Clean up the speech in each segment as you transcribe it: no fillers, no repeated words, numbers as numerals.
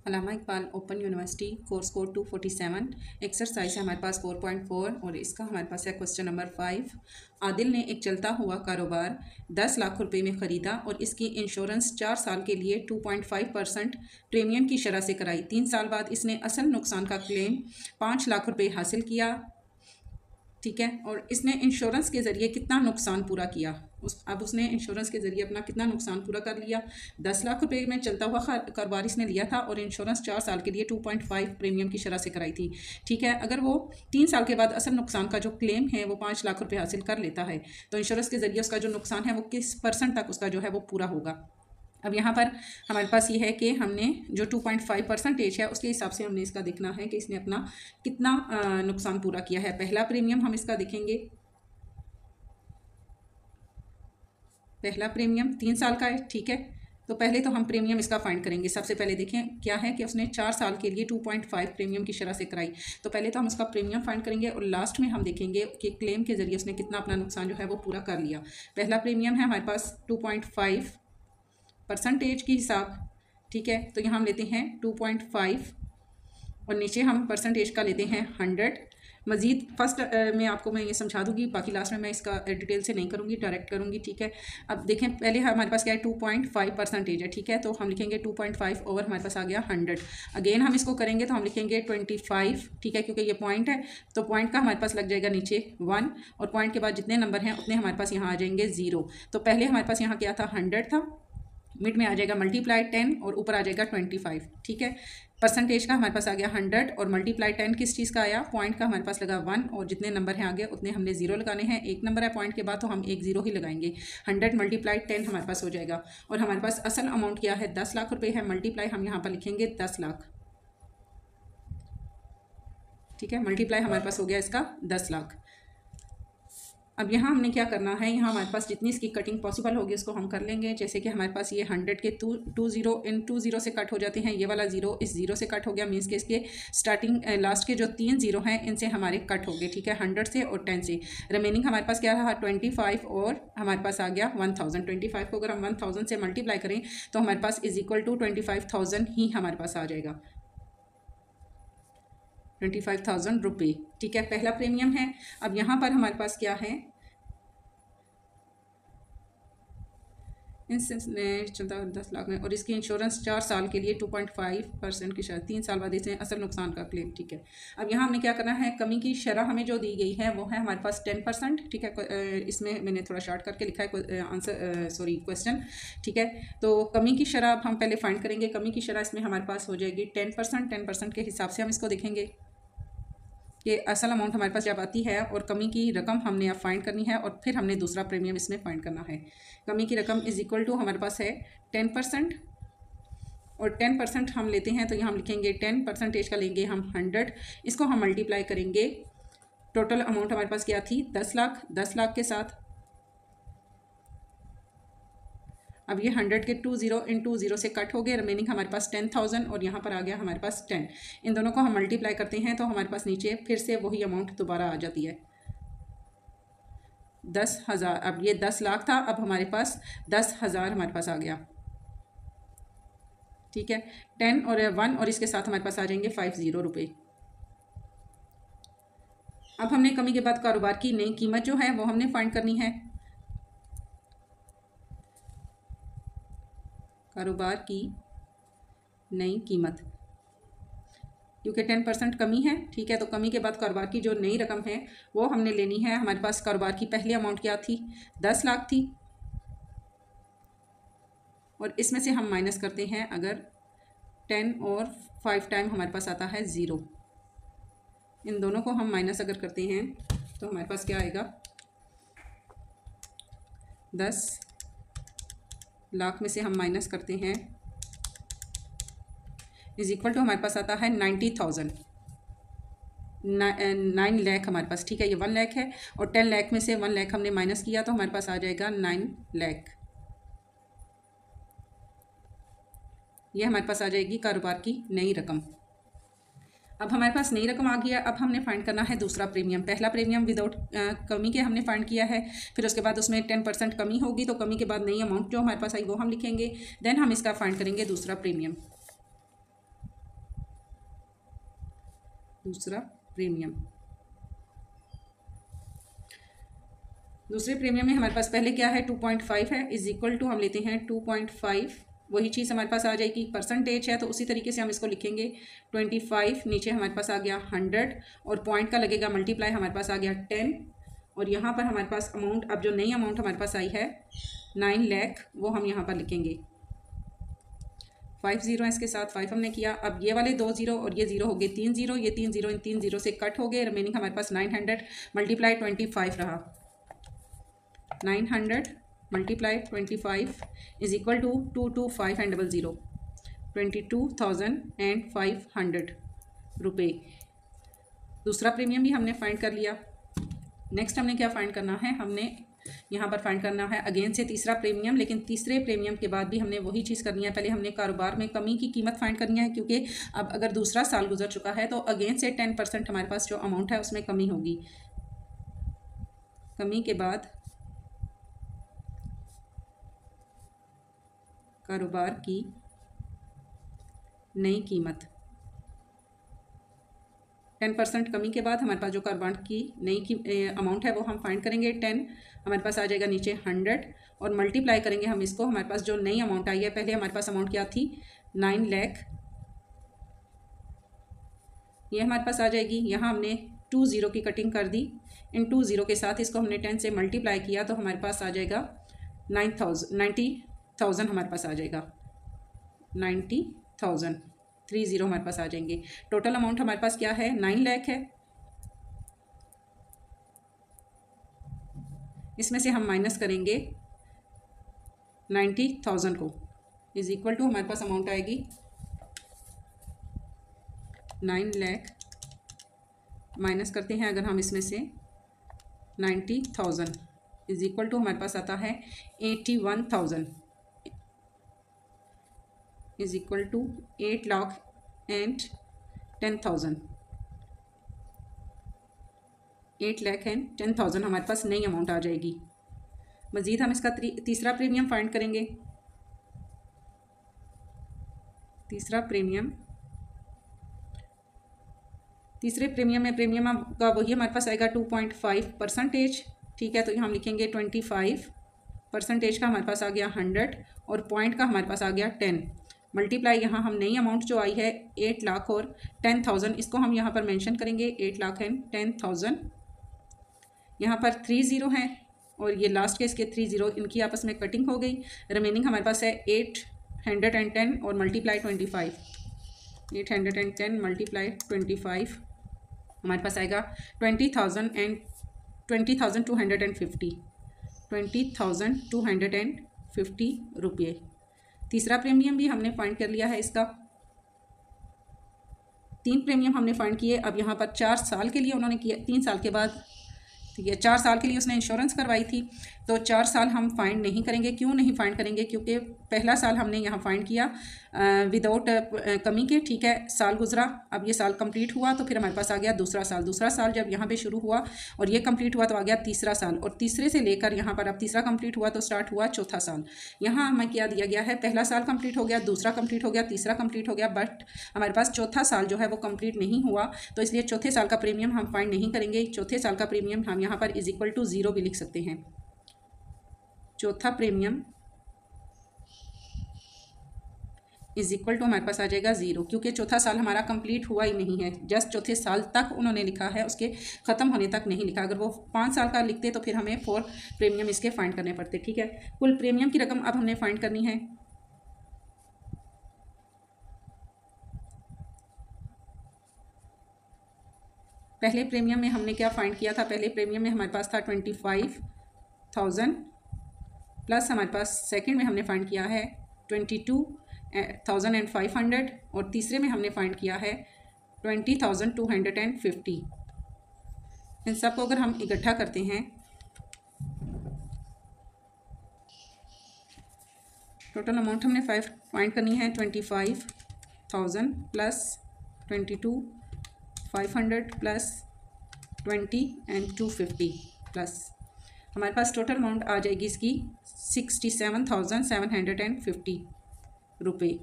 अल्लामा Iqbal open university course code 247 exercise है हमारे पास 4.4 और इसका हमारे पास है क्वेश्चन नंबर 5। आदिल ने एक चलता हुआ कारोबार 10 लाख रुपए में ख़रीदा और इसकी इंश्योरेंस 4 साल के लिए 2.5% प्रीमियम की शरह से कराई। 3 साल बाद इसने असल नुकसान का क्लेम 5 लाख रुपए हासिल किया। ठीक है, और इसने इंश्योरेंस के ज़रिए कितना नुकसान पूरा किया। अब उसने इंश्योरेंस के ज़रिए अपना कितना नुकसान पूरा कर लिया। 10 लाख रुपए में चलता हुआ कारोबार इसने लिया था और इंश्योरेंस 4 साल के लिए 2.5 प्रीमियम की शरह से कराई थी। ठीक है, अगर वो 3 साल के बाद असल नुकसान का जो क्लेम है वो 5 लाख रुपये हासिल कर लेता है तो इंश्योरेंस के ज़रिए उसका जो नुकसान है वो किस % तक उसका जो है वो पूरा होगा। अब यहाँ पर हमारे पास ये है कि हमने जो 2.5% है उसके हिसाब से हमने इसका देखना है कि इसने अपना कितना नुकसान पूरा किया है। पहला प्रीमियम हम इसका देखेंगे। पहला प्रीमियम 3 साल का है। ठीक है, तो पहले तो हम प्रीमियम इसका फाइंड करेंगे। सबसे पहले देखें क्या है कि उसने 4 साल के लिए 2.5 प्रीमियम की शरह से कराई। तो पहले तो हम उसका प्रीमियम फाइंड करेंगे और लास्ट में हम देखेंगे कि क्लेम के ज़रिए उसने कितना अपना नुकसान जो है वो पूरा कर लिया। पहला प्रीमियम है हमारे पास 2.5% की हिसाब। ठीक है, तो यहाँ हम लेते हैं 2.5 और नीचे हम परसेंटेज का लेते हैं 100। मज़ीद फर्स्ट में आपको मैं ये समझा दूंगी, बाकी लास्ट में मैं इसका डिटेल से नहीं करूँगी, डायरेक्ट करूँगी। ठीक है, अब देखें पहले हमारे पास क्या है 2.5% है। ठीक है, तो हम लिखेंगे 2.5 ओवर हमारे पास आ गया 100। अगेन हम इसको करेंगे तो हम लिखेंगे 25। ठीक है, क्योंकि ये पॉइंट है तो पॉइंट का हमारे पास लग जाएगा नीचे 1 और पॉइंट के बाद जितने नंबर हैं उतने हमारे पास यहाँ आ जाएंगे 0। तो पहले हमारे पास यहाँ क्या था 100 था, मिड में आ जाएगा मल्टीप्लाई 10 और ऊपर आ जाएगा 25। ठीक है, परसेंटेज का हमारे पास आ गया 100 और मल्टीप्लाई 10 किस चीज़ का आया, पॉइंट का हमारे पास लगा 1 और जितने नंबर हैं आगे उतने हमने 0 लगाने हैं। एक नंबर है पॉइंट के बाद तो हम एक 0 ही लगाएंगे। 100 मल्टीप्लाई 10 हमारे पास हो जाएगा और हमारे पास असल अमाउंट क्या है 10 लाख रुपये है। मल्टीप्लाई हम यहाँ पर लिखेंगे 10 लाख। ठीक है, मल्टीप्लाई हमारे पास हो गया इसका 10 लाख। अब यहाँ हमने क्या करना है, यहाँ हमारे पास जितनी इसकी कटिंग पॉसिबल होगी उसको हम कर लेंगे। जैसे कि हमारे पास ये 100 के 2 0 इन 2 0 से कट हो जाते हैं। ये वाला 0 इस 0 से कट हो गया, मीन्स के इसके स्टार्टिंग लास्ट के जो 3 0 हैं इनसे हमारे कट हो गए। ठीक है, 100 से और 10 से रिमेनिंग हमारे पास क्या रहा 25 और हमारे पास आ गया 1000। 25 को अगर हम 1000 से मल्टीप्लाई करें तो हमारे पास इज इक्वल टू 25,000 ही हमारे पास आ जाएगा, 25,000 रुपये। ठीक है, पहला प्रीमियम है। अब यहाँ पर हमारे पास क्या है, चलता 10 लाख में और इसकी इंश्योरेंस 4 साल के लिए 2.5% की शरह, 3 साल बाद इसे असल नुकसान का क्लेम। ठीक है, अब यहाँ हमने क्या करना है, कमी की शरह हमें जो दी गई है वो है हमारे पास 10%। ठीक है, इसमें मैंने थोड़ा शॉर्ट करके लिखा है आंसर क्वेश्चन। ठीक है, तो कमी की शरह अब हम पहले फाइंड करेंगे। कमी की शरह इसमें हमारे पास हो जाएगी 10%। 10% के हिसाब से हम इसको देखेंगे कि असल अमाउंट हमारे पास जब आती है और कमी की रकम हमने अब फाइंड करनी है और फिर हमने दूसरा प्रीमियम इसमें फाइंड करना है। कमी की रकम इज इक्वल टू हमारे पास है 10% और 10% हम लेते हैं तो यहाँ हम लिखेंगे 10% का लेंगे हम 100। इसको हम मल्टीप्लाई करेंगे। टोटल अमाउंट हमारे पास क्या थी 10 लाख। 10 लाख के साथ अब ये 100 के 2 0 इन 2 0 से कट हो गए, रिमेनिंग हमारे पास 10,000 और यहाँ पर आ गया हमारे पास 10। इन दोनों को हम मल्टीप्लाई करते हैं तो हमारे पास नीचे फिर से वही अमाउंट दोबारा आ जाती है 10,000। अब ये 10 लाख था, अब हमारे पास 10,000 हमारे पास आ गया। ठीक है, 10 और 1 और इसके साथ हमारे पास आ जाएंगे 50 रुपये। अब हमने कमी के बाद कारोबार की नई कीमत जो है वो हमने फाइंड करनी है। कारोबार की नई कीमत, क्योंकि 10% कमी है। ठीक है, तो कमी के बाद कारोबार की जो नई रकम है वो हमने लेनी है। हमारे पास कारोबार की पहली अमाउंट क्या थी 10 लाख थी और इसमें से हम माइनस करते हैं अगर 10 और 5 टाइम हमारे पास आता है 0। इन दोनों को हम माइनस अगर करते हैं तो हमारे पास क्या आएगा 10 लाख में से हम माइनस करते हैं इज इक्वल टू हमारे पास आता है 90,000। 9 लाख हमारे पास। ठीक है, ये 1 लाख है और 10 लाख में से 1 लाख हमने माइनस किया तो हमारे पास आ जाएगा 9 लाख। ये हमारे पास आ जाएगी कारोबार की नई रकम। अब हमारे पास नई रकम आ गया। अब हमने फाइंड करना है दूसरा प्रीमियम। पहला प्रीमियम विदाउट कमी के हमने फाइंड किया है, फिर उसके बाद उसमें 10% कमी होगी तो कमी के बाद नई अमाउंट जो हमारे पास आई वो हम लिखेंगे। देन हम इसका फाइंड करेंगे दूसरा प्रीमियम। दूसरा प्रीमियम, दूसरे प्रीमियम में हमारे पास पहले क्या है 2.5 है, इज इक्वल टू हम लेते हैं 2.5, वही चीज़ हमारे पास आ जाएगी, परसेंटेज है तो उसी तरीके से हम इसको लिखेंगे 25, नीचे हमारे पास आ गया 100 और पॉइंट का लगेगा मल्टीप्लाई, हमारे पास आ गया 10 और यहाँ पर हमारे पास अमाउंट, अब जो नई अमाउंट हमारे पास आई है 9 लाख, वो हम यहाँ पर लिखेंगे 5 जीरो इसके साथ 5 हमने किया। अब ये वाले 2 जीरो और ये जीरो हो गए 3 जीरो, ये 3 जीरो इन 3 जीरो से कट हो गए, रिमेनिंग हमारे पास 900 मल्टीप्लाई 25 रहा, 900 मल्टीप्लाई 25 इज इक्वल टू 22500 22,500 रुपये। दूसरा प्रीमियम भी हमने फाइंड कर लिया। नेक्स्ट हमने क्या फाइंड करना है, हमने यहाँ पर फाइंड करना है अगेन से तीसरा प्रीमियम, लेकिन तीसरे प्रीमियम के बाद भी हमने वही चीज़ करनी है, पहले हमने कारोबार में कमी की कीमत फाइंड करनी है, क्योंकि अब अगर दूसरा साल गुजर चुका है तो अगेन से 10% हमारे पास जो अमाउंट है उसमें कमी होगी। कमी के बाद कारोबार की नई कीमत, 10% कमी के बाद हमारे पास जो कारोबार की नई अमाउंट है वो हम फाइंड करेंगे 10, हमारे पास आ जाएगा नीचे 100 और मल्टीप्लाई करेंगे हम इसको, हमारे पास जो नई अमाउंट आई है, पहले हमारे पास अमाउंट क्या थी 9 लाख, ये हमारे पास आ जाएगी। यहाँ हमने 2 जीरो की कटिंग कर दी, इन 2 जीरो के साथ इसको हमने 10 से मल्टीप्लाई किया तो हमारे पास आ जाएगा 90,000 हमारे पास आ जाएगा, 90,000, 3 जीरो हमारे पास आ जाएंगे। टोटल अमाउंट हमारे पास क्या है 9 लाख है, इसमें से हम माइनस करेंगे 90,000 को, इज इक्वल टू हमारे पास अमाउंट आएगी 9 लाख माइनस करते हैं अगर हम इसमें से 90,000 इज इक्वल टू हमारे पास आता है 81,000 इज इक्वल टू 8,10,000, 8,10,000 हमारे पास नई अमाउंट आ जाएगी। मज़ीद हम इसका तीसरा प्रीमियम फाइंड करेंगे। तीसरा प्रीमियम, तीसरे प्रीमियम में प्रीमियम का वही हमारे पास आएगा 2.5%, ठीक है, तो यहाँ हम लिखेंगे 25%, का हमारे पास आ गया 100 और पॉइंट का हमारे पास आ गया 10, मल्टीप्लाई यहाँ हम नई अमाउंट जो आई है 8 लाख और 10,000, इसको हम यहाँ पर मेंशन करेंगे 8,10,000। यहाँ पर 3 जीरो हैं और ये लास्ट के इसके 3 जीरो, इनकी आपस में कटिंग हो गई, रिमेनिंग हमारे पास है 810 और मल्टीप्लाई 25, 810 मल्टीप्लाई 25 हमारे पास आएगा 20,250 रुपये। तीसरा प्रीमियम भी हमने फाइंड कर लिया है इसका। 3 प्रीमियम हमने फाइंड किए। अब यहाँ पर 4 साल के लिए उन्होंने किया, 3 साल के बाद, ठीक है, 4 साल के लिए उसने इंश्योरेंस करवाई थी, तो 4 साल हम फाइंड नहीं करेंगे। क्यों नहीं फाइंड करेंगे? क्योंकि पहला साल हमने यहाँ फाइंड किया विदाउट कमी के, ठीक है, साल गुजरा, अब ये साल कंप्लीट हुआ तो फिर हमारे पास आ गया दूसरा साल। दूसरा साल जब यहाँ पे शुरू हुआ और ये कंप्लीट हुआ तो आ गया तीसरा साल, और तीसरे से लेकर यहाँ पर अब तीसरा कंप्लीट हुआ तो स्टार्ट हुआ चौथा साल। यहाँ हमें क्या दिया गया है, पहला साल कंप्लीट हो गया, दूसरा कंप्लीट हो गया, तीसरा कंप्लीट हो गया, बट हमारे पास चौथा साल जो है वो कंप्लीट नहीं हुआ, तो इसलिए चौथे साल का प्रीमियम हम फाइंड नहीं करेंगे। चौथे साल का प्रीमियम हम यहाँ पर इज इक्वल टू 0 भी लिख सकते हैं। चौथा प्रीमियम इज इक्वल टू हमारे पास आ जाएगा 0, क्योंकि चौथा साल हमारा कंप्लीट हुआ ही नहीं है, जस्ट चौथे साल तक उन्होंने लिखा है, उसके ख़त्म होने तक नहीं लिखा। अगर वो 5 साल का लिखते तो फिर हमें 4 प्रीमियम इसके फाइंड करने पड़ते, ठीक है। कुल प्रीमियम की रकम अब हमने फाइंड करनी है। पहले प्रीमियम में हमने क्या फाइंड किया था? पहले प्रीमियम में हमारे पास था 25,000 प्लस हमारे पास सेकंड में हमने फाइंड किया है 22,500 और तीसरे में हमने फाइंड किया है 20,250। इन सब को अगर हम इकट्ठा करते हैं, टोटल अमाउंट हमने फाइंड करनी है 25,000 प्लस 22,500 प्लस 20 एंड 250 प्लस हमारे पास टोटल अमाउंट आ जाएगी इसकी 67,750 रुपये।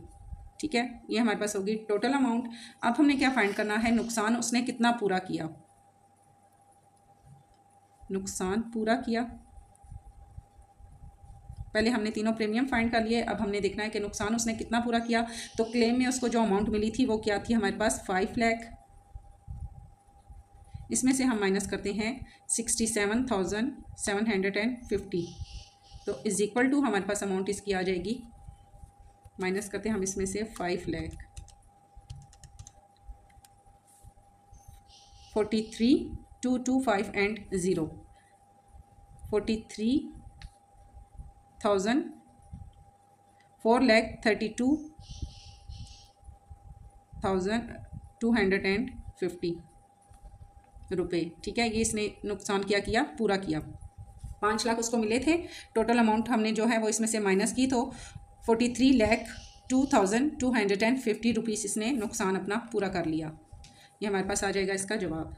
ठीक है, ये हमारे पास होगी टोटल अमाउंट। अब हमने क्या फाइंड करना है, नुकसान उसने कितना पूरा किया, नुकसान पूरा किया। पहले हमने तीनों प्रीमियम फाइंड कर लिए, अब हमने देखना है कि नुकसान उसने कितना पूरा किया। तो क्लेम में उसको जो अमाउंट मिली थी वो क्या थी हमारे पास 5 लाख। इसमें से हम माइनस करते हैं 67,750, तो इज इक्वल टू हमारे पास अमाउंट इसकी आ जाएगी, माइनस करते हैं हम इसमें से 5 लाख 43,225 एंड 0 43,000 4,32,250 रुपये। ठीक है, ये इसने नुकसान किया पूरा किया। 5 लाख उसको मिले थे, टोटल अमाउंट हमने जो है वो इसमें से माइनस की, तो 43,02,250 रुपीज़ इसने नुकसान अपना पूरा कर लिया। ये हमारे पास आ जाएगा इसका जवाब।